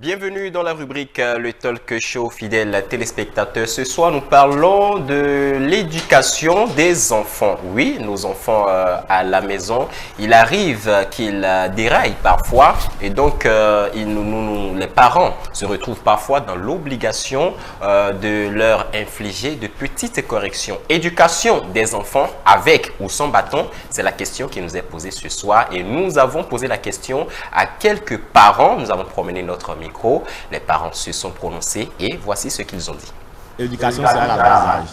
Bienvenue dans la rubrique Le Talk Show, fidèles téléspectateurs. Ce soir, nous parlons de l'éducation des enfants. Oui, nos enfants à la maison, il arrive qu'ils déraillent parfois et donc les parents se retrouvent parfois dans l'obligation de leur infliger de petites corrections. Éducation des enfants avec ou sans bâton, c'est la question qui nous est posée ce soir et nous avons posé la question à quelques parents. Nous avons promené notre micro. Les parents se sont prononcés et voici ce qu'ils ont dit. L'éducation, c'est à la bas âge.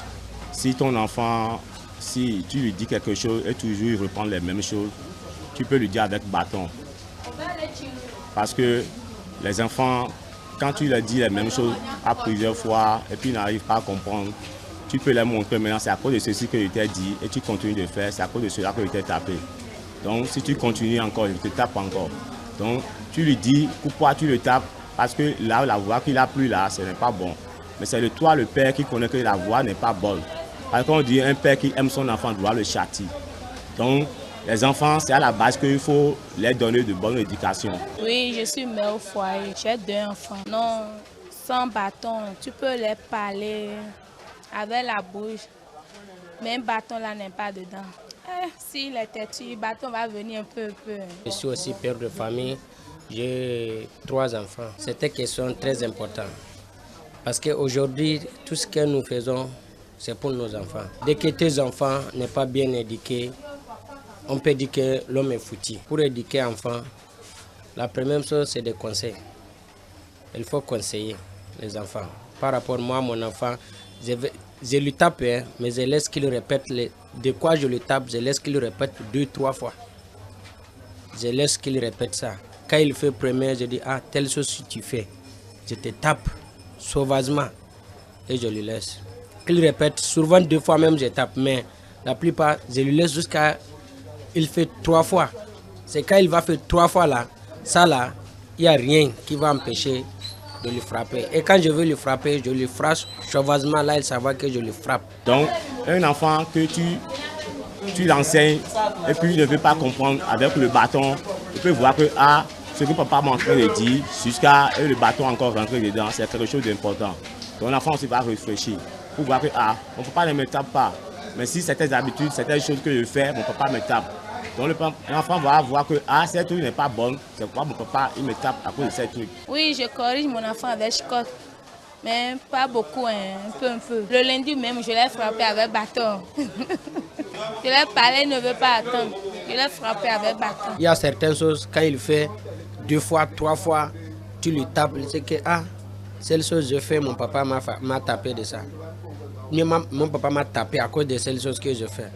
Si ton enfant, si tu lui dis quelque chose et toujours il reprend les mêmes choses, tu peux lui dire avec bâton. Parce que les enfants, quand tu leur dis les mêmes choses à plusieurs fois et puis ils n'arrivent pas à comprendre, tu peux leur montrer maintenant c'est à cause de ceci que je t'ai dit et tu continues de faire, c'est à cause de cela que je t'ai tapé. Donc si tu continues encore, je te tape encore. Donc tu lui dis pourquoi tu le tapes. Parce que là, la voix qu'il a plus là, ce n'est pas bon. Mais c'est toi, le père, qui connaît que la voix n'est pas bonne. Parce qu'on dit un père qui aime son enfant doit le châtier. Donc, les enfants, c'est à la base qu'il faut leur donner de bonne éducation. Oui, je suis mère au foyer. J'ai 2 enfants. Non, sans bâton, tu peux leur parler avec la bouche. Mais un bâton là n'est pas dedans. S'il est têtu, le bâton va venir un peu. Je suis aussi père de famille. J'ai 3 enfants. C'était une question très importante. Parce qu'aujourd'hui, tout ce que nous faisons, c'est pour nos enfants. Dès que tes enfants n'est pas bien éduqués, on peut dire que l'homme est foutu. Pour éduquer un enfant, la première chose, c'est des conseils. Il faut conseiller les enfants. Par rapport à moi, mon enfant, je lui tape, mais je laisse qu'il répète de quoi je le tape, je laisse qu'il répète 2-3 fois. Je laisse qu'il répète ça. Quand il fait premier, je dis, telle chose que tu fais, je te tape sauvagement et je le laisse. Qu'il répète, souvent 2 fois même je tape, mais la plupart, je lui laisse jusqu'à il fait 3 fois. C'est quand il va faire 3 fois là, ça là, il n'y a rien qui va empêcher de le frapper. Et quand je veux le frapper, je le frappe sauvagement, là il saura que je le frappe. Donc, un enfant que tu l'enseignes et puis il ne veut pas comprendre avec le bâton, tu peux voir que ce que papa m'a en train de dire, jusqu'à le bâton encore rentrer dedans, c'est quelque chose d'important. Donc l'enfant aussi va réfléchir pour voir que mon papa ne me tape pas. Mais si certaines habitudes, certaines choses que je fais, mon papa me tape. Donc l'enfant va voir que cette truc n'est pas bonne, c'est pourquoi mon papa il me tape à cause de cette truc. Oui, je corrige mon enfant avec chicotte, mais pas beaucoup, un peu. Le lundi même, je l'ai frappé avec bâton. Je l'ai parlé, il ne veut pas attendre. Je l'ai frappé avec bâton. Il y a certaines choses, quand il fait 2 fois, 3 fois, tu lui tapes, il sait que celle chose que je fais, mon papa m'a tapé de ça. Mon papa m'a tapé à cause de celle chose que je fais.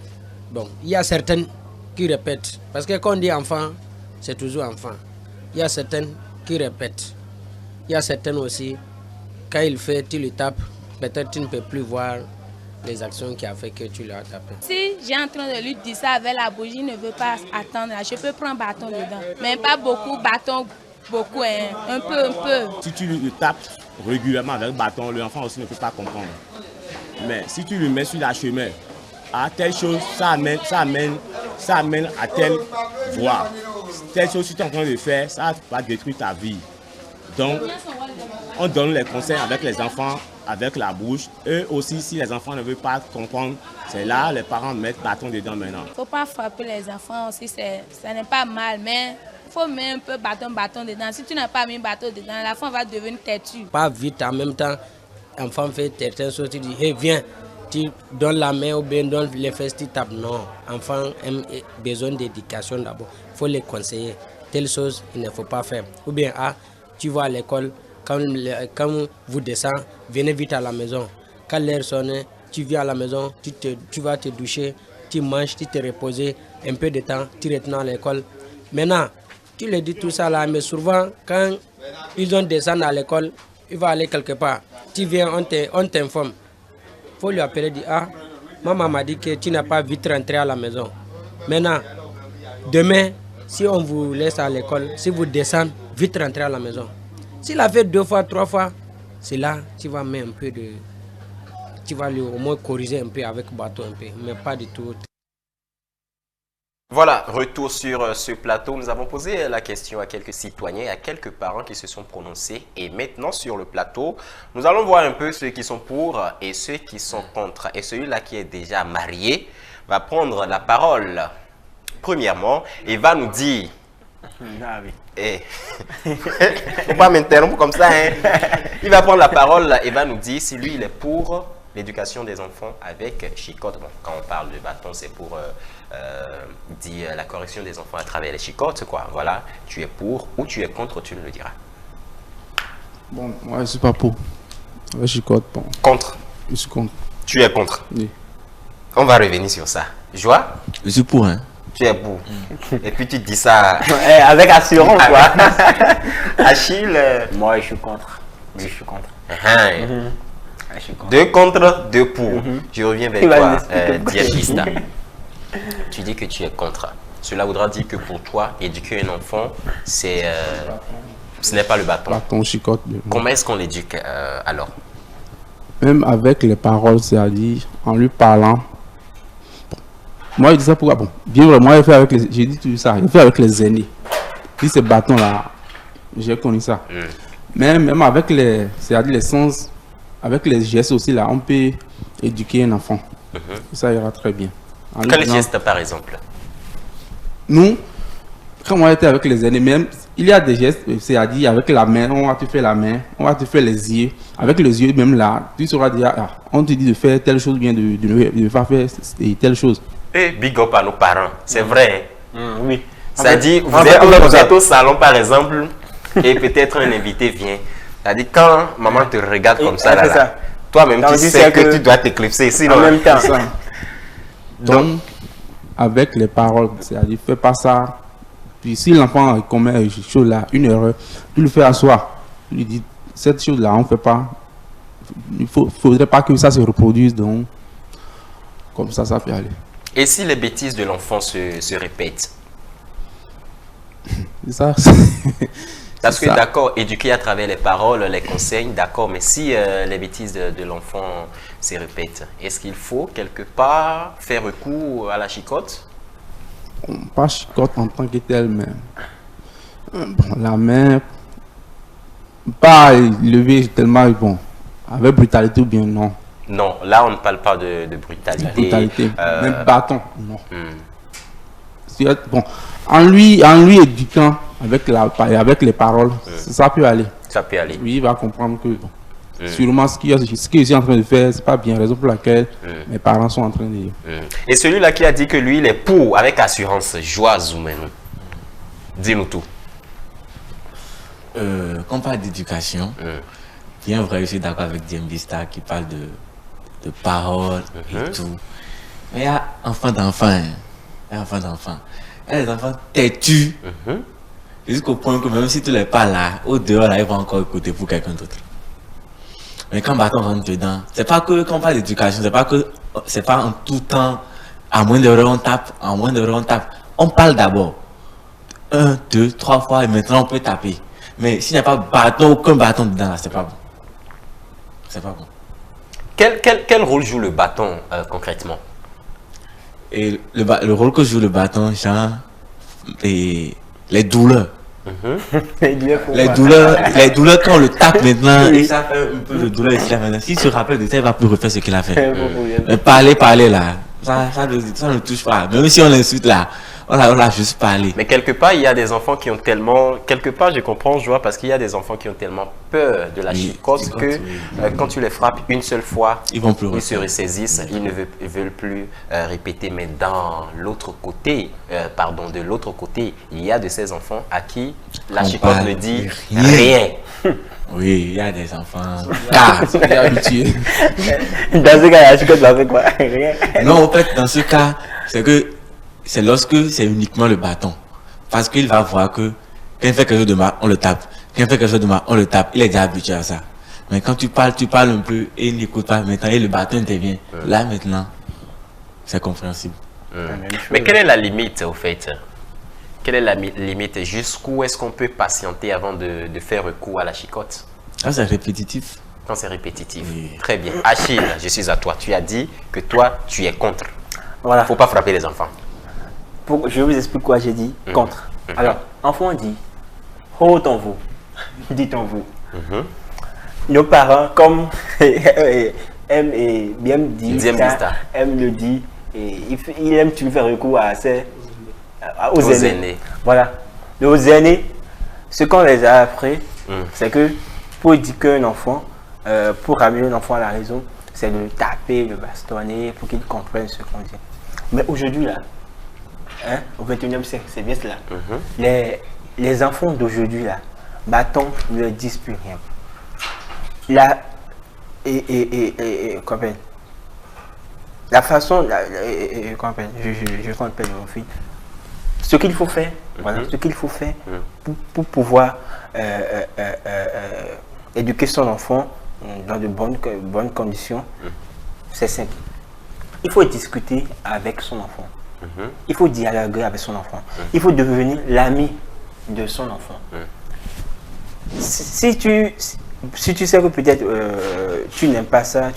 Bon, il y a certaines qui répètent. Parce que quand on dit enfant, c'est toujours enfant. Il y a certaines qui répètent. Il y a certaines aussi, quand il fait, tu lui tapes, peut-être tu ne peux plus voir les actions qui a fait que tu l'as tapé. Si j'ai en train de lui dire ça avec la bougie, il ne veut pas attendre, je peux prendre bâton dedans. Mais pas beaucoup, bâton, beaucoup, un peu. Si tu lui tapes régulièrement avec le bâton, l'enfant aussi ne peut pas comprendre. Mais si tu lui mets sur la chemin, telle chose, ça amène à telle voie. Telle chose que tu es en train de faire, ça va détruire ta vie. Donc, on donne les conseils avec les enfants, avec la bouche. Eux aussi, si les enfants ne veulent pas comprendre, c'est là les parents mettent bâton dedans maintenant. Il ne faut pas frapper les enfants aussi, ça n'est pas mal, mais il faut mettre un peu bâton dedans. Si tu n'as pas mis bâton dedans, l'enfant va devenir têtu. Pas vite, en même temps, l'enfant fait certaines choses, tu dis, viens, tu donnes la main ou bien donnes les fesses, tu tapes. Non, l'enfant a besoin d'éducation d'abord. Il faut les conseiller. Telle chose, il ne faut pas faire. Ou bien, tu vas à l'école, quand vous descendez, venez vite à la maison. Quand l'heure sonne, tu viens à la maison, tu vas te doucher, tu manges, tu te reposes un peu de temps, tu retournes à l'école. Maintenant, tu leur dis tout ça là, mais souvent, quand ils ont descendu à l'école, il va aller quelque part. Tu viens, on t'informe. Il faut lui appeler et dire, maman m'a dit que tu n'as pas vite rentré à la maison. Maintenant, demain, si on vous laisse à l'école, si vous descendez, vite rentrer à la maison. S'il a fait 2 fois, 3 fois, c'est là tu vas mettre un peu de... Tu vas lui au moins corriger un peu avec bâton un peu, mais pas du tout. Voilà, retour sur ce plateau. Nous avons posé la question à quelques citoyens, à quelques parents qui se sont prononcés. Et maintenant, sur le plateau, nous allons voir un peu ceux qui sont pour et ceux qui sont contre. Et celui-là qui est déjà marié va prendre la parole. Premièrement, il va nous dire... Faut pas m'interrompre comme ça, hein. Il va prendre la parole et va nous dire si lui, il est pour l'éducation des enfants avec chicotte. Bon, quand on parle de bâton, c'est pour dire la correction des enfants à travers les chicottes, quoi. Voilà, tu es pour ou tu es contre, tu me le diras. Bon, moi, je suis pas pour. Avec chicotte, bon. Contre. Je suis contre. Tu es contre. Oui. On va revenir sur ça. Joie? Je suis pour, hein. Tu es pour. Et puis tu dis ça... Avec assurance, quoi. Achille? Moi, je suis contre. Je suis contre. Je suis contre. 2 contre, 2 pour. Je reviens vers Il va toi, m'expliquer pourquoi. Diakista. Tu dis que tu es contre. Cela voudra dire que pour toi, éduquer un enfant, c'est, ce n'est pas le bâton. Bâton, chicotte. Comment est-ce qu'on l'éduque alors? Même avec les paroles, c'est-à-dire en lui parlant. Bon. Moi, je dis ça pourquoi? Bon, bien vrai, moi, j'ai fait avec les... J'ai dit tout ça. J'ai fait avec les aînés. Puis ces bâtons-là, j'ai connu ça. Mais même avec les... C'est-à-dire les sens, avec les gestes aussi, là, on peut éduquer un enfant. Ça ira très bien. En lui Quel disant- geste par exemple? Nous, quand on était avec les aînés, même, il y a des gestes, c'est-à-dire avec la main, on va te faire la main, on va te faire les yeux. Avec les yeux, même là, tu sauras dire, ah, on te dit de faire telle chose, bien de ne pas faire telle chose. Et big up à nos parents, c'est vrai. Oui. Ça dit, en vous fait, êtes au salon par exemple, et peut-être un invité vient. Ça dit, quand maman te regarde comme ça, c'est là, ça. toi-même Donc, tu tu sais sais que que- tu dois t'éclipser. Sinon, En même temps. Ça. Donc, avec les paroles, c'est-à-dire, fais pas ça. Puis si l'enfant commet une chose là, une erreur, tu le fais asseoir. Tu lui dis, cette chose-là, on ne fait pas. Il ne faudrait pas que ça se reproduise. Donc, comme ça peut aller. Et si les bêtises de l'enfant se répètent? C'est ça. Parce que ça. d'accord, éduquer à travers les paroles, les conseils, d'accord, mais si les bêtises de l'enfant se répètent, est-ce qu'il faut quelque part faire recours à la chicotte? Pas chicotte en tant que tel, mais bon, la main, pas lever tellement, bon, avec brutalité ou bien non. Non, là on ne parle pas de brutalité. Brutalité, même bâton, non. hmm. Bon, en lui éduquant avec les paroles, ça peut aller. Ça peut aller. Oui, il va comprendre que bon, sûrement ce que je suis en train de faire, c'est pas bien, raison pour laquelle mes parents sont en train de... Et celui-là qui a dit que lui il est pour, avec assurance, Joie Zoumenu. Dis-nous tout. Quand on parle d'éducation, bien vrai, je suis d'accord avec Diembista qui parle de paroles et tout. Mais il y a enfant d'enfant. Hein. Il y a enfant d'enfant. Il y a des enfants têtus. Jusqu'au point que même si tu n'es pas là, au dehors, là, ils vont encore écouter pour quelqu'un d'autre. Mais quand bâton rentre dedans, c'est pas que quand on parle d'éducation, c'est pas en tout temps, à moins de on tape, en moins de on tape. On parle d'abord. 1, 2, 3 fois et maintenant on peut taper. Mais s'il n'y a pas bâton, aucun bâton dedans, là, c'est pas bon. C'est pas bon. Quel rôle joue le bâton concrètement? Et le rôle que joue le bâton, genre, et les douleurs. Les douleurs quand on le tape maintenant, et ça fait un peu de douleur ici là maintenant. S'il se rappelle de ça, il va plus refaire ce qu'il a fait. Mais parler là, ça ne touche pas. Même si on l'insulte là, on l'a juste parlé. Mais quelque part, il y a des enfants qui ont tellement... Quelque part, je comprends, Joie, parce qu'il y a des enfants qui ont tellement peur de la chicotte que quand tu les frappes une seule fois, Ils vont plus ils se refaire. ressaisissent, ils ne veulent plus répéter. Mais dans l'autre côté, de l'autre côté, il y a de ces enfants à qui la On chicotte parle ne dit de rien. Oui, il y a des enfants. Car, Ils sont déjà habitués. Dans ce cas, la chicotte va faire quoi? Rien. non, en fait, dans ce cas, c'est lorsque c'est uniquement le bâton. Parce qu'il va voir que quand il fait quelque chose de mal, on le tape. Quand il fait quelque chose de mal, on le tape. Il est déjà habitué à ça. Mais quand tu parles un peu et il n'écoute pas maintenant et le bâton intervient. Là maintenant, c'est compréhensible. Mais quelle est la limite au fait? Quelle est la limite? Jusqu'où est-ce qu'on peut patienter avant de faire recours à la chicotte? Ça, c'est répétitif. Quand c'est répétitif. Oui. Très bien. Achille, je suis à toi. Tu as dit que toi, tu es contre. Voilà. Il ne faut pas frapper les enfants. Je vous explique quoi j'ai dit contre. Alors, enfant dit, haut en vous, dites en vous. Nos parents, comme aiment et bien dire ça, aiment le dire, et il aime toujours faire recours aux aînés. Voilà. Aux aînés, ce qu'on les a appris, c'est que pour éduquer un enfant, pour ramener un enfant à la raison, c'est de le taper, le bastonner, pour qu'il comprenne ce qu'on dit. Mais aujourd'hui, là, au 21e siècle, c'est bien cela. Les enfants d'aujourd'hui, là, bâtons ne leur disent plus rien. La façon, je rappelle mon fils, ce qu'il faut faire, voilà, ce qu'il faut faire pour pouvoir éduquer son enfant dans de bonnes conditions, c'est simple. Il faut discuter avec son enfant. Il faut dialoguer avec son enfant. Il faut devenir l'ami de son enfant. Si tu sais que peut-être tu n'aimes pas ça,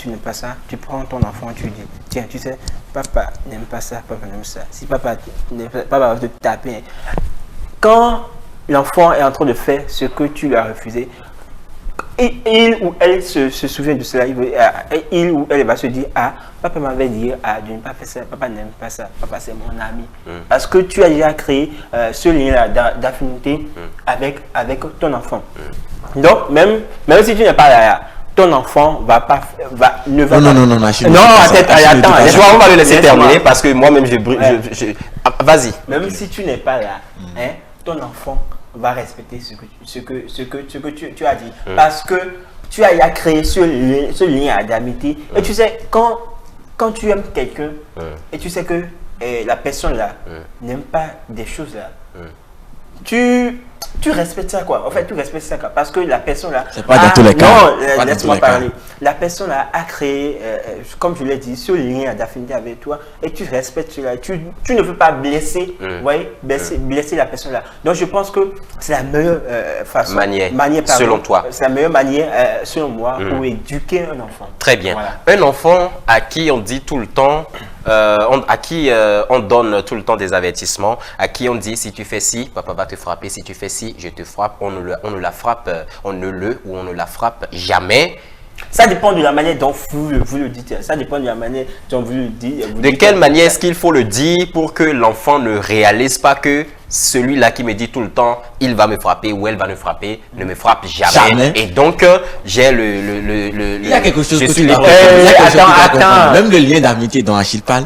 tu prends ton enfant, tu dis, tiens, tu sais, papa n'aime pas ça, papa n'aime ça. Si papa va te taper, quand l'enfant est en train de faire ce que tu lui as refusé, il ou elle se souvient de cela, il ou elle va se dire, ah, papa m'avait dit de ne pas faire ça, papa n'aime pas ça, papa c'est mon ami. Parce que tu as déjà créé ce lien-là d'affinité avec ton enfant. Donc, même si tu n'es pas là, ton enfant attends, on va le laisser terminer parce que moi-même vas-y. Même si tu n'es pas là, ton enfant va respecter ce que tu as dit. Parce que tu as créé ce lien d'amitié. Et tu sais, quand tu aimes quelqu'un, et tu sais que la personne là n'aime pas des choses là, tu respectes ça quoi. En fait, tu respectes ça quoi. Parce que la personne là. C'est pas dans tous les cas. Non, laisse-moi parler. La personne là a créé, comme je l'ai dit, ce lien d'affinité avec toi et tu respectes cela. Tu ne veux pas blesser, voyez, blesser la personne là. Donc je pense que c'est la meilleure façon. Manière selon toi. C'est la meilleure manière, selon moi, pour éduquer un enfant. Très bien. Voilà. Un enfant à qui on dit tout le temps, à qui on donne tout le temps des avertissements, à qui on dit si tu fais ci, papa va te frapper, si tu fais ci, je te frappe, on ne la frappe jamais. Ça dépend de la manière dont vous le dites. Ça dépend de la manière dont vous le dites. De quelle manière est-ce qu'il faut le dire pour que l'enfant ne réalise pas que celui-là qui me dit tout le temps, il va me frapper ou elle va me frapper, ne me frappe jamais. Et donc, j'ai Il y a quelque chose que tu attends. Même le lien d'amitié dont Achille parle.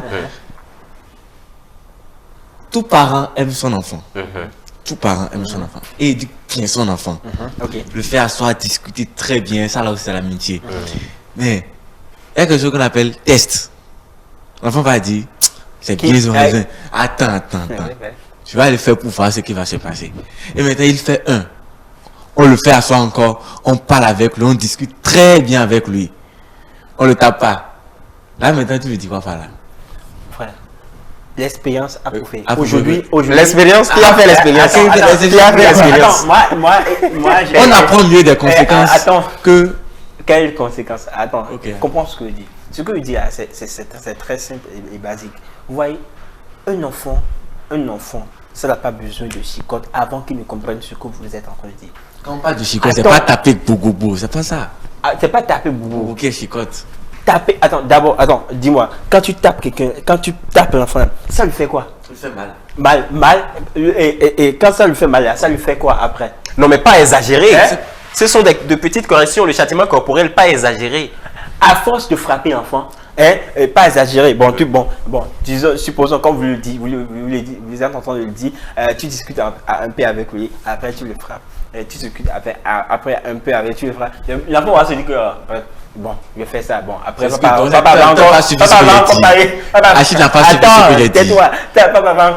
Tout parent aime son enfant. Tout parent aime son enfant. Et éduque bien son enfant. Le fait asseoir, discuter très bien, ça là aussi c'est l'amitié. Mais il y a quelque chose qu'on appelle test. L'enfant va dire, c'est bien son raison. Attends. Tu vas le faire pour voir ce qui va se passer. Et maintenant il fait un. On le fait asseoir encore, on parle avec lui, on discute très bien avec lui. On le tape pas. Là maintenant tu lui dis quoi faire là? L'expérience a prouvé. Aujourd'hui, l'expérience, qui a fait l'expérience? Moi, on apprend mieux des conséquences que... Quelles conséquences? Attends, comprends ce que je dis. Ce que je dis, c'est très simple et basique. Vous voyez, un enfant, ça n'a pas besoin de chicotte avant qu'il ne comprenne ce que vous êtes en train de dire. Quand on parle de chicotte, c'est pas taper bougou, c'est pas ça. C'est pas taper bougou. Ok, chicotte. Taper, attends, dis-moi, quand tu tapes quelqu'un, quand tu tapes l'enfant, ça lui fait quoi? Ça lui fait mal. Et quand ça lui fait mal, ça lui fait quoi après? Non, mais pas exagéré. Ce sont de petites corrections, le châtiment corporel, pas exagéré. À force de frapper l'enfant, pas exagéré. Disons, supposons, comme vous le dites, vous êtes en train de le dire, tu discutes un peu avec lui, après tu le frappes. Tu discutes après un peu avec, tu le frappes. L'enfant va se dire que, bon, je fais ça. Bon, après, papa va encore parler. Achille n'a pas suivi ce que j'ai dit. Tais-toi. Papa va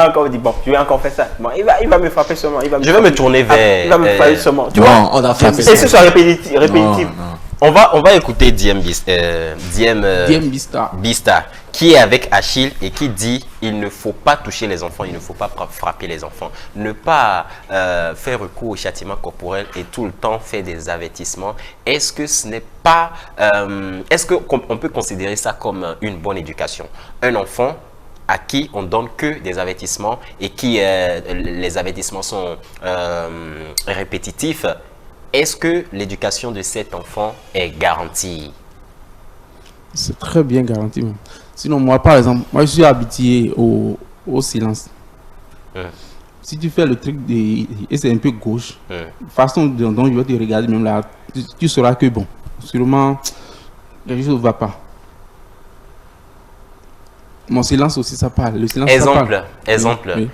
encore dire, bon, je vais encore faire ça. Bon, il va me frapper seulement. Je vais me tourner vers... Il va me frapper seulement. Tu vois, on a frappé. Et ce soit répétitif. On va écouter Diem Bista, qui est avec Achille et qui dit il ne faut pas toucher les enfants, il ne faut pas frapper les enfants. Ne pas faire recours au châtiment corporel et tout le temps faire des avertissements. Est-ce que ce n'est pas... est-ce qu'on peut considérer ça comme une bonne éducation? Un enfant à qui on donne que des avertissements et qui les avertissements sont répétitifs, est-ce que l'éducation de cet enfant est garantie? C'est très bien garanti même. Sinon, moi, par exemple, moi, je suis habitué au silence. Si tu fais le truc et c'est un peu gauche, façon dont je vais te regarder même là, tu sauras que bon, sûrement, quelque chose ne va pas. Mon silence aussi, ça parle. Le silence, Exemple. Oui.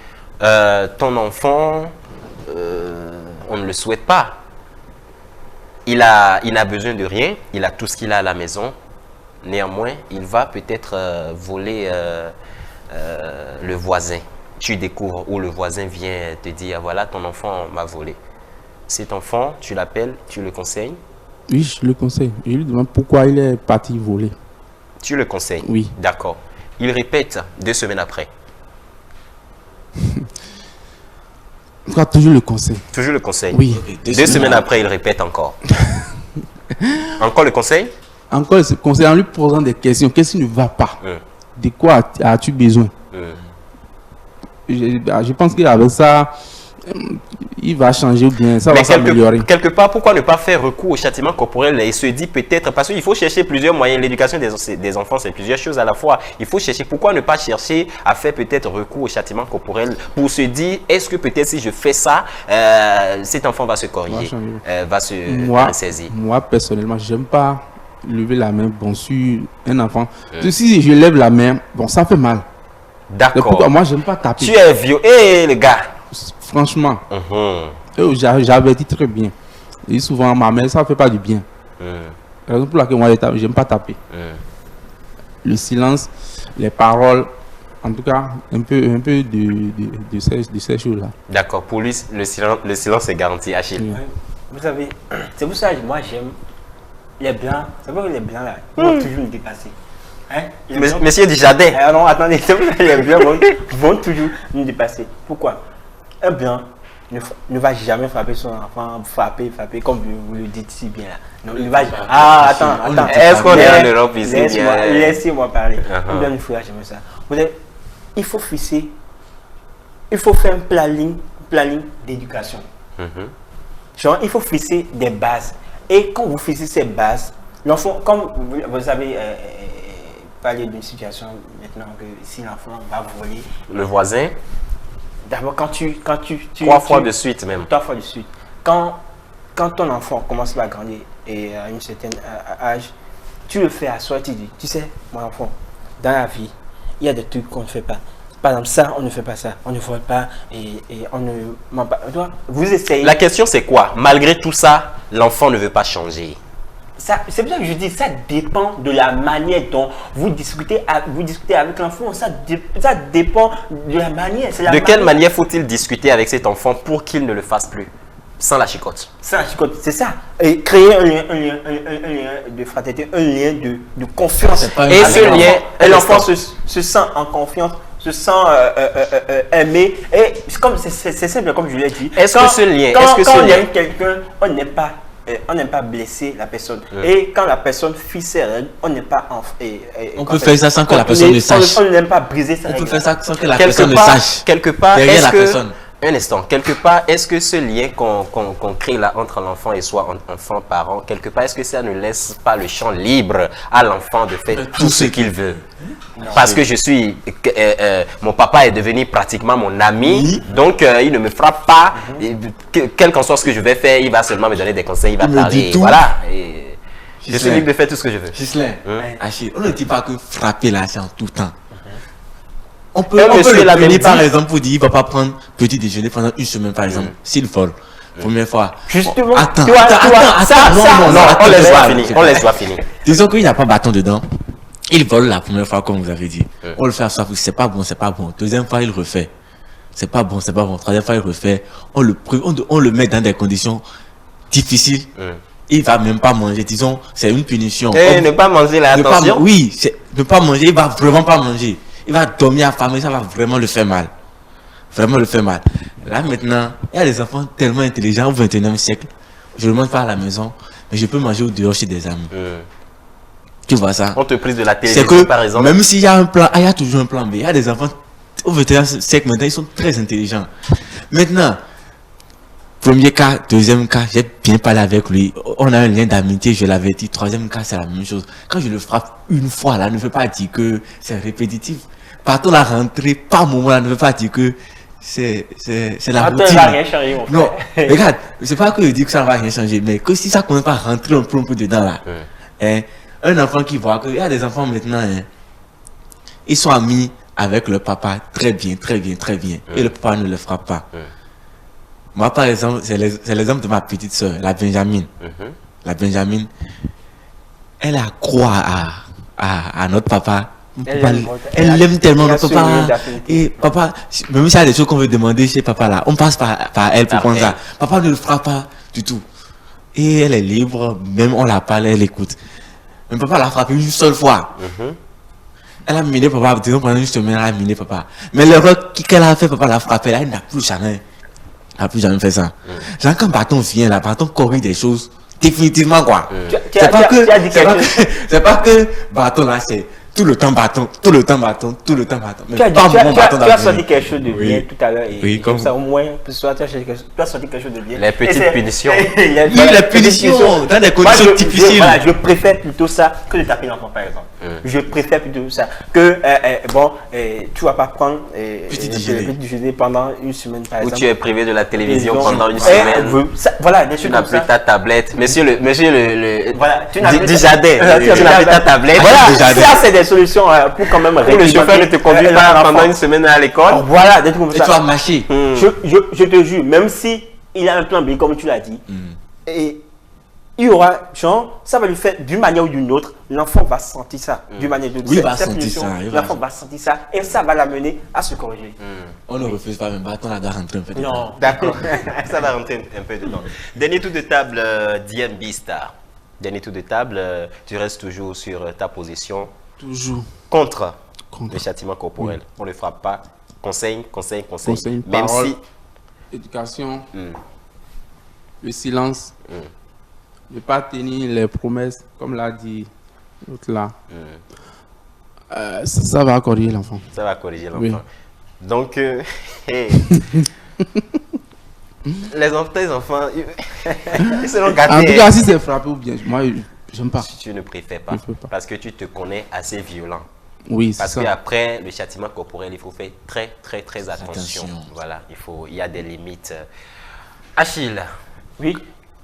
Ton enfant, on ne le souhaite pas. Il n'a besoin de rien, il a tout ce qu'il a à la maison. Néanmoins, il va peut-être voler le voisin. Tu découvres où le voisin vient te dire, voilà, ton enfant m'a volé. Cet enfant, tu l'appelles, tu le conseilles? Oui, je le conseille. Je lui demande pourquoi il est parti voler. Tu le conseilles? Oui. D'accord. Il répète 2 semaines après. En tout cas, toujours le conseil. Toujours le conseil? Oui. 2 semaines après, il répète encore. Encore le conseil? Encore le conseil en lui posant des questions. Qu'est-ce qui ne va pas? De quoi as-tu besoin? Je pense qu'avec ça, il va changer ou bien ça va s'améliorer. Quelque part, pourquoi ne pas faire recours au châtiment corporel et se dire peut-être, parce qu'il faut chercher plusieurs moyens. L'éducation des enfants, c'est plusieurs choses à la fois. Il faut chercher, pourquoi ne pas chercher à faire peut-être recours au châtiment corporel pour se dire, est-ce que peut-être si je fais ça, cet enfant va se corriger, va se ressaisir. Moi, personnellement, j'aime pas lever la main bon, sur un enfant. Si je lève la main, bon, ça fait mal. D'accord. Moi, j'aime pas taper. Tu es vieux. Eh, les gars. Franchement, j'avais dit très bien. Et souvent, ma mère, ça ne fait pas du bien. La raison pour laquelle moi, je n'aime pas taper. Le silence, les paroles, en tout cas, un peu de ces choses-là. D'accord. Pour lui, le silence est garanti, Achille. Vous savez, c'est pour ça que moi, j'aime les blancs. C'est vrai que les blancs, là, ils vont toujours me dépasser. Hein? Monsieur Dujardin. Non, attendez, c'est pour ça que les blancs vont toujours nous dépasser. Pourquoi? Un blanc ne va jamais frapper son enfant, frapper, comme vous le dites si bien là. Non, il va... attends. Est-ce qu'on est en Europe ici? Laissez-moi parler. Un blanc ne fera jamais ça. Vous savez, il faut fixer, il faut faire un planning d'éducation. Genre, il faut fixer des bases. Et quand vous fixez ces bases, l'enfant, comme vous avez parlé d'une situation maintenant que si l'enfant va voler... Le voisin? D'abord, quand tu 3 fois de suite même. 3 fois de suite. Quand ton enfant commence à grandir et à un certain âge, tu le fais asseoir, tu dis, tu sais, mon enfant, dans la vie, il y a des trucs qu'on ne fait pas. Par exemple, ça, on ne fait pas ça, on ne vole pas et on ne ment pas. Vous essayez. La question c'est quoi? Malgré tout ça, l'enfant ne veut pas changer. C'est pour ça que je dis, ça dépend de la manière dont vous discutez avec l'enfant. Ça dépend de la manière. De quelle manière faut-il discuter avec cet enfant pour qu'il ne le fasse plus? Sans la chicotte. Sans la chicotte, c'est ça. Et créer un lien de fraternité, un lien de confiance. Et ce lien, l'enfant se sent en confiance, se sent aimé. Et c'est simple, comme je l'ai dit. Est-ce que ce lien... Quand on aime quelqu'un, on n'aime pas blesser la personne. Et quand la personne fit ses règles, on n'est pas... on peut faire ça sans que la personne ne sache. On n'aime pas briser sa règle. On peut faire ça sans que la personne ne sache. Quelque part, derrière la personne. Un instant, quelque part, est-ce que ce lien qu'on crée là entre l'enfant et soi, enfant-parent, quelque part, est-ce que ça ne laisse pas le champ libre à l'enfant de faire tout ce qu'il veut? Parce que mon papa est devenu pratiquement mon ami, donc il ne me frappe pas, quel qu'en soit ce que je vais faire, il va seulement me donner des conseils, il va parler, voilà. Je suis libre de faire tout ce que je veux. Gislain, Achille, on ne dit pas que frapper là, c'est en tout temps. On peut la punir par exemple pour dire il ne va pas prendre petit déjeuner pendant 1 semaine par exemple, s'il vole. Première fois. Justement, attends, non, on laisse pas finir. Disons qu'il n'y a pas bâton dedans. Il vole la première fois comme vous avez dit. On le fait à soi, c'est pas bon. Deuxième fois, il refait. C'est pas bon. Troisième fois, il refait. On le met dans des conditions difficiles. Il va même pas manger. Disons, c'est une punition. Et ne pas manger là, attention. Oui, ne pas manger, il va vraiment pas manger. Il va dormir affamé, ça va vraiment le faire mal. Là maintenant, il y a des enfants tellement intelligents au 21e siècle. Je ne mange pas à la maison, mais je peux manger au dehors chez des amis. Tu vois ça? On te prise de la C'est télévision, que par exemple. même s'il y a un plan A, il y a toujours un plan B. Il y a des enfants, au vétérinaire sec maintenant, ils sont très intelligents. Maintenant, premier cas, deuxième cas, j'ai bien parlé avec lui. On a un lien d'amitié, je l'avais dit. Troisième cas, c'est la même chose. Quand je le frappe une fois, là, ne veut pas dire que c'est répétitif. Partons la rentrée, par moment, là, ne veut pas dire que c'est la Attends, routine. ça va rien changer, mon frère. Non, regarde, c'est pas que je dis que ça ne va rien changer, mais que si ça commence à rentrer un peu dedans, là, hein, un enfant qui voit que, il y a des enfants maintenant, hein, ils sont amis avec le papa très bien, très bien, très bien, et le papa ne le frappe pas. Moi, par exemple, c'est l'exemple de ma petite soeur, la Benjamine. La Benjamine, elle a croix à notre papa. Elle l'aime tellement, notre papa. Et papa, même s'il y a des choses qu'on veut demander chez papa là, on passe par elle pour prendre ça. Papa ne le fera pas du tout. Et elle est libre, même on la parle, elle écoute. Mais papa l'a frappé une seule fois. Elle a miné papa, disons pendant une semaine, elle a miné papa. Mais l'erreur qu'elle a fait, papa l'a frappé, là, elle n'a plus jamais. Elle n'a plus jamais fait ça. Genre quand bâton vient là, bâton corrige des choses, définitivement quoi. C'est pas que bâton là, c'est tout le temps bâton, tout le temps bâton, tout le temps bâton. Mais Tu as sorti quelque chose de bien Oui. tout à l'heure. Oui, comme comme ça, au moins, pour toi, tu as sorti quelque chose de bien. Les petites punitions. Oui, les punitions, dans des conditions difficiles. Voilà, je préfère plutôt ça que de taper l'enfant, par exemple. Je préfère plutôt ça que, tu vas pas prendre Petit déjeuner pendant une semaine, par Ou exemple. tu es privé de la télévision Et pendant une donc, semaine. voilà, des Tu choses n'as comme plus ça. ta tablette. Monsieur le Voilà, tu n'as plus Dijardin, tu n'as plus ta tablette. Voilà, Déjà, ça c'est des solutions pour quand même Ou le chauffeur ne te conduit pas pendant une semaine à l'école. Voilà, des trucs comme Et ça. tu vas marcher. Je te jure, même si il a un plan B, comme tu l'as dit, et il y aura, genre, ça va lui faire d'une manière ou d'une autre, l'enfant va sentir ça, d'une manière ou d'une autre. Oui, il va Cette sentir punition, ça, il va l'enfant va sentir ça, et ça va l'amener à se corriger. On ne refuse pas, même bâton là doit rentrer un peu. Non, D'accord, ça va rentrer un peu dedans. Dernier tour de table, DMB Star. Dernier tour de table, tu restes toujours sur ta position Toujours. contre Contre. le châtiment corporel. On ne le frappe pas. Conseil. Conseil, Même parole, si... éducation, le silence, ne pas tenir les promesses, comme l'a dit l'autre là. Ça va corriger l'enfant. Ça va corriger l'enfant. Oui. Donc, hey. les enfants, ils seront gâtés. En tout cas, si c'est frappé ou bien, moi, j'aime pas. Tu ne préfères pas, Je ne peux pas. parce que tu te connais assez violent. Oui, c'est Parce ça. qu'après le châtiment corporel, il faut faire très attention. Attention. Voilà, il y a des limites. Achille, oui,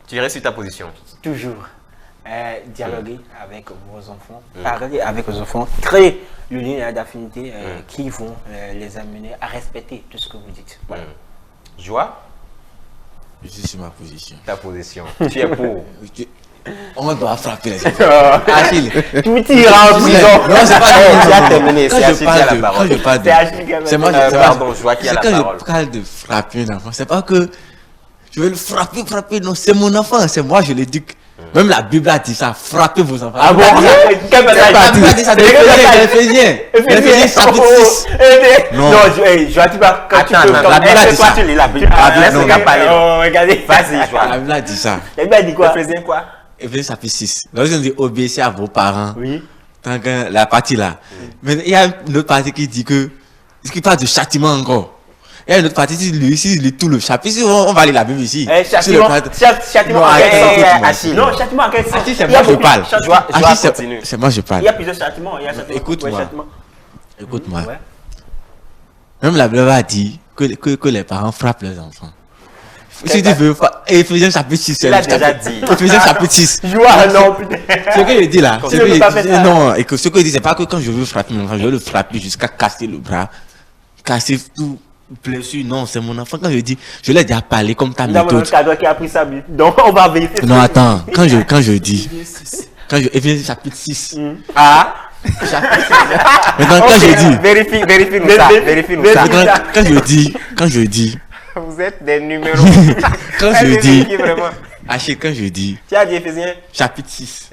tu restes sur ta position. toujours. Dialoguer avec vos enfants, parler avec vos enfants, créer le lien d'affinité qui vont les amener à respecter tout ce que vous dites. Voilà. Joie, Je suis sur ma position. ta position. Tu es pour. On doit frapper les enfants. Achille. Tout ira en prison. Non, c'est pas Tu as terminé, Quand c'est je Achille qui a la parle parole. de, quand je parle de, C'est Achille qui a c'est moi, maintenant. c'est moi- Pardon, je vois qui a c'est la quand parole. je parle de frapper un enfant, c'est pas que je veux le frapper, non, c'est mon enfant, c'est moi, je l'éduque. Même la Bible a dit ça, frappez vos enfants. Ah bon? Quel La Bible a dit ça, Éphésiens, chapitre 6. Non. Non, je dis pas quand tu Attends, peux. la comme- Bible a est-ce dit que toi, ça. tu lis la Bible. Laisse non, le gars parler. Regardez. Vas-y, Joie. La Bible a dit ça. La Bible a dit quoi? Éphésiens quoi? Éphésiens chapitre 6. Lorsqu'on dit obéissez à vos parents, Oui. tant que la partie là. Mais il y a une autre partie qui dit que, qui parle de châtiment encore. Il y a une autre partie, si il lit tout le chapitre, si on va lire la Bible ici. Châtiment Non, à quel écoute-moi. sens? Achille. Non, châtiment à quel sens? Achille, c'est Il y a moi je beaucoup- parle. Joie, Achille, continue. c'est moi je Il y parle. a plusieurs châtiments. Il y a châtiment. Écoute-moi. Ouais, châtiment. Écoute-moi. Ouais. Même la Bible a dit que les parents frappent leurs enfants. Si tu veux, Éphésiens chapitre 6. Il a déjà dit. Éphésiens chapitre 6. Joie, non, putain. Ce que je dis là, Tu ne peux pas faire ça. non, et que ce que je dis, c'est pas que quand je veux frapper mon enfant, je veux le frapper jusqu'à casser le bras, casser tout, blessure. Non, c'est mon enfant. Quand je dis, je l'ai déjà parlé comme ta Nous avons un méthode. cadeau qui a pris sa Bible. Donc, on va vérifier. Non, attends, quand je dis, Éphésiens chapitre 6. Ah, Maintenant, quand je dis, vérifie-nous ça. Vérifie-nous ça. maintenant, quand je dis, Vous êtes des numéros. quand je dis, Vérifie vraiment. Achille, quand je dis, Tu as dit Éphésiens chapitre 6.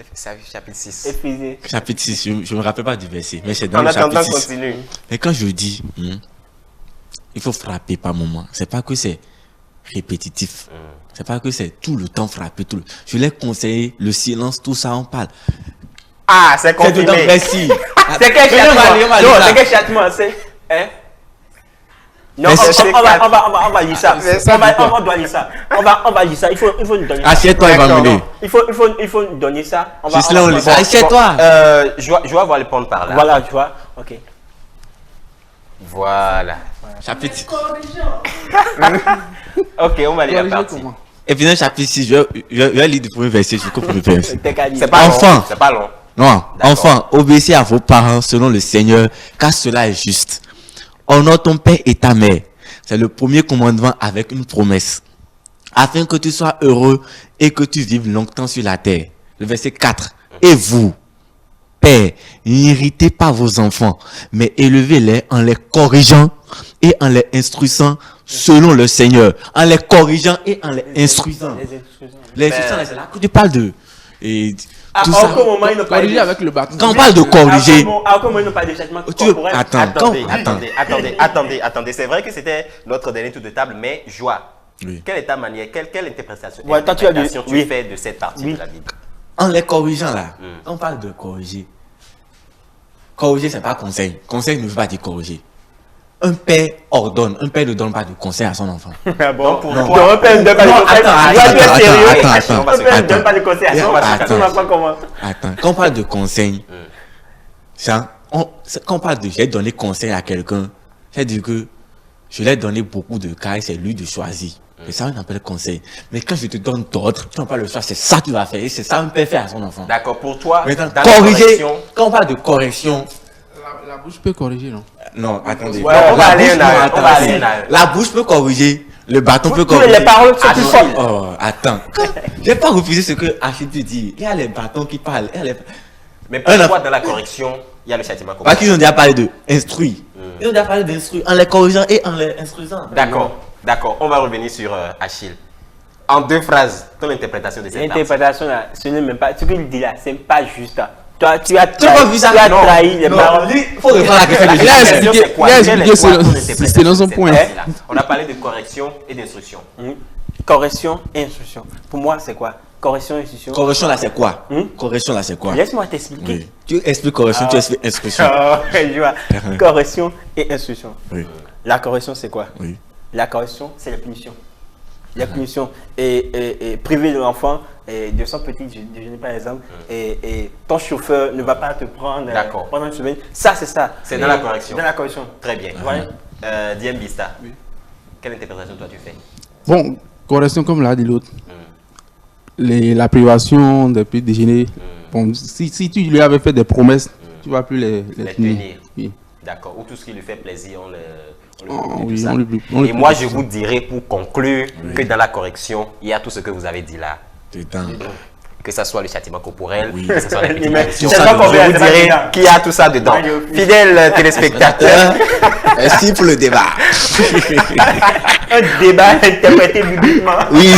chapitre 6. Éphésiens. Chapitre 6, je me rappelle pas du verset, mais c'est dans En le chapitre attendant, 6. continue. Mais quand je dis, il faut frapper par moment, c'est pas que c'est répétitif. C'est pas que c'est tout le temps frapper. Je l'ai conseillé, le silence, tout ça, on parle. Ah, c'est C'est tout confirmé. un précis. C'est quel châtiment? Non, Non, c'est quel châtiment? C'est. Hein? Non, Mais on c'est va lire ça. On doit lire ça. On va lire ça. Il faut nous donner ça. Assieds-toi, il va D'accord, mener. non. Il faut nous donner ça. Juste là, on lit ça. Assieds-toi. Je vais voir le prendre par là. Voilà, tu vois. Ok. Voilà. Chapitre. Ok, on va lire la Corriger partie. comment? Et puis dans le chapitre 6, je vais lire du premier verset jusqu'au premier verset. C'est pas Enfant. long. C'est pas long. Non, D'accord. enfant, obéissez à vos parents selon le Seigneur, car cela est juste. Honore ton père et ta mère. C'est le premier commandement avec une promesse. Afin que tu sois heureux et que tu vives longtemps sur la terre. Le verset 4. Et vous, père, n'irritez pas vos enfants, mais élevez-les en les corrigeant et en les instruisant selon le Seigneur. En les corrigeant et en les instruisant. Les instruisant, c'est là que tu parles de. Et tout ça. Moment, il ne parle Corriger avec le bâton. Quand on parle de corriger, À comment il ne parle de châtiment corporel? Attendez. C'est vrai que c'était notre dernier tour de table, mais Joie, Oui. quelle est ta manière, quelle interprétation, Ouais, toi, tu as dit- tu oui. fais de cette partie Oui. de la Bible? en les corrigeant là, quand on parle de corriger, corriger c'est pas conseil. Conseil ne veut pas dire corriger. Un père ordonne, un père ne donne pas de conseil à son enfant. Ah bon? Donc, pour Non. toi, Non, un père ne donne pas de Non, conseil. attends, Tu dois être sérieux. attends, Un père ne donne pas de conseil à son enfant. Tu vois pas comment? Attends, quand on parle de conseil, ça, quand on parle de j'ai donné conseil à quelqu'un, c'est dire que je l'ai donné beaucoup de cas et c'est lui de choisir. Et ça, on appelle conseil. Mais quand je te donne d'ordre, tu n'as pas le choix, c'est ça que tu vas faire. Et c'est ça un père fait à son enfant. d'accord, pour toi, Maintenant, dans la corriger, correction, quand on parle de correction, La bouche peut corriger, non? non, attendez. Ouais, on va La aller bouche, un non, à un, on attends, va aller si. un à un. La bouche peut corriger, le bâton peut Toutes corriger. les paroles sont plus fortes. Oh, attends. J'ai pas refusé ce que Achille te dit. Il y a les bâtons qui parlent. mais pourquoi dans la correction, il y a le châtiment Parce corporel? qu'ils ont déjà parlé de instruire. Ils ont déjà parlé d'instruire en les corrigeant et en les instruisant. D'accord, on va revenir sur Achille. En 2 phrases, ton interprétation de cette partie. L'interprétation là, ce n'est même pas. Ce qu'il dit là, c'est pas juste. Toi, tu as Tu n'as pas vu ça? tu as Non. trahi les Non, paroles. lui, faut répondre à la question de Il a Jésus. expliqué- C'est quoi? il a Quelle expliqué est quoi selon- ton interprétation selon son de cette point. partie-là? On a parlé de correction et d'instruction. Correction et instruction. Pour moi, c'est quoi? Correction et instruction. Correction là, c'est quoi? Hmm? Correction là, c'est quoi? Laisse-moi t'expliquer. Oui. Tu expliques correction, tu expliques instruction. Je vois. Correction et instruction. Oui. La correction, c'est quoi? Oui. La correction, c'est la punition. La punition. Et priver de l'enfant de son petit déjeuner, par exemple, et ton chauffeur ne va pas te prendre D'accord. pendant une semaine. Ça, c'est ça. C'est Et dans la correction. Dans la correction. Très bien. Voilà. Diem Bista, quelle interprétation toi tu fais? Bon, correction comme l'a dit l'autre. La privation des petits déjeuners. Bon, si tu lui avais fait des promesses, tu vas plus les tenir. Oui. D'accord. Ou tout ce qui lui fait plaisir, on le Oh, publie, oui, tout ça. on le publie, on le Et moi, je publie. vous dirai pour conclure que dans la correction, il y a tout ce que vous avez dit là. Dedans. Que ce soit le châtiment corporel, Oui. que ce soit les petites Mais corrections. c'est ça pas dedans. Je combien, vous c'est pas dirai dedans. qu'il y a tout ça dedans. Fidèles téléspectateurs, Merci pour le débat. Un débat interprété bibliquement. Oui.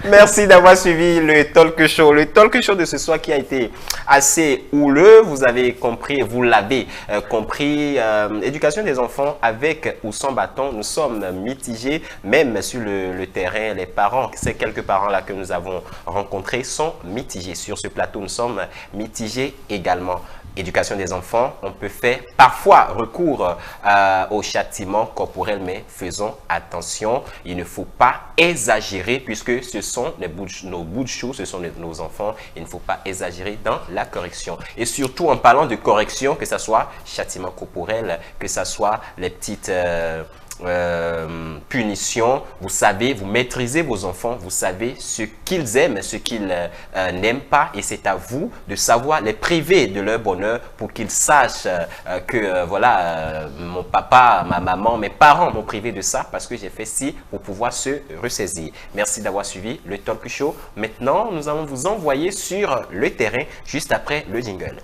merci d'avoir suivi le talk show. Le talk show de ce soir qui a été assez houleux. Vous avez compris, vous l'avez compris. Éducation des enfants avec ou sans bâton, nous sommes mitigés, même sur le terrain. Les parents, ces quelques parents-là que nous avons rencontrés sont mitigés. Sur ce plateau, nous sommes mitigés également. Éducation des enfants, on peut faire parfois recours au châtiment corporel, mais faisons attention, il ne faut pas exagérer puisque ce sont nos bouts de chou, ce sont nos enfants, il ne faut pas exagérer dans la correction. Et surtout en parlant de correction, que ce soit châtiment corporel, que ce soit les petites punition, vous savez, vous maîtrisez vos enfants, vous savez ce qu'ils aiment, ce qu'ils n'aiment pas, et c'est à vous de savoir les priver de leur bonheur pour qu'ils sachent que voilà, mon papa, ma maman, mes parents m'ont privé de ça parce que j'ai fait ci pour pouvoir se ressaisir. Merci d'avoir suivi le talk show. Maintenant, nous allons vous envoyer sur le terrain juste après le jingle.